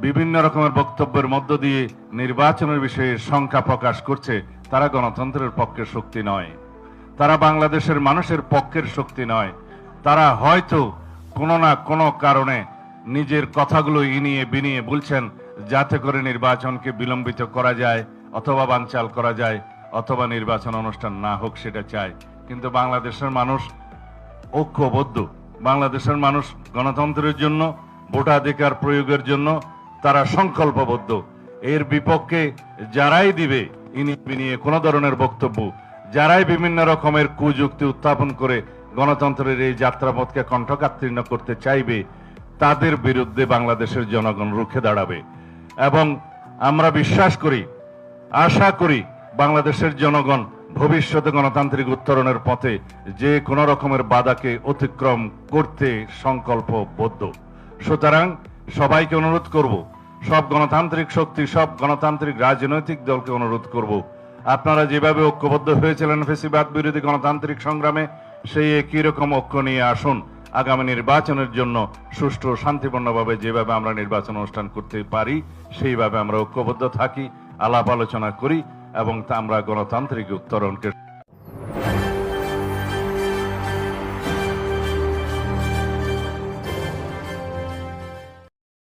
বিভিন্ন রকমের বক্তব্যের মধ্য দিয়ে নির্বাচনের বিষয়ে শঙ্কা প্রকাশ করছে, তারা গণতন্ত্রের পক্ষের শক্তি নয়, তারা বাংলাদেশের মানুষের পক্ষের শক্তি নয়। তারা হয়তো কোনো না কোনো কারণে নিজের কথাগুলো ইনিয়ে বিনিয়ে বলছেন যাতে করে নির্বাচনকে বিলম্বিত করা যায় অথবা বানচাল করা যায় অথবা নির্বাচন অনুষ্ঠান না হোক সেটা চায়। কিন্তু বাংলাদেশের মানুষ ঐক্যবদ্ধ, বাংলাদেশের মানুষ গণতন্ত্রের জন্য, ভোটাধিকার প্রয়োগের জন্য তারা সংকল্পবদ্ধ। এর বিপক্ষে যারাই দিবে ইনিয়ে বিনিয়ে কোনো ধরনের বক্তব্য, যারাই বিভিন্ন রকমের কুযুক্তি উত্থাপন করে গণতন্ত্রের এই যাত্রাপথকে কণ্ঠকাত্তীর্ণ করতে চাইবে, তাদের বিরুদ্ধে বাংলাদেশের জনগণ রুখে দাঁড়াবে। এবং আমরা বিশ্বাস করি, আশা করি বাংলাদেশের জনগণ ভবিষ্যতে গণতান্ত্রিক উত্তরণের পথে যে কোনো রকমের বাধাকে অতিক্রম করতে সংকল্পবদ্ধ। সুতরাং সবাইকে অনুরোধ করব, সব গণতান্ত্রিক শক্তি, সব গণতান্ত্রিক রাজনৈতিক দলকে অনুরোধ করব, আপনারা যেভাবে ঐক্যবদ্ধ হয়েছিলেন ফ্যাসিবাদ বিরোধী গণতান্ত্রিক সংগ্রামে, সেই একই রকম ঐক্য নিয়ে আসুন আগামী নির্বাচনের জন্য। সুষ্ঠু শান্তিপূর্ণভাবে যেভাবে আমরা নির্বাচন অনুষ্ঠান করতে পারি সেইভাবে আমরা ঐক্যবদ্ধ থাকি, আলাপ আলোচনা করি এবং আমরা গণতান্ত্রিক উত্তরণকে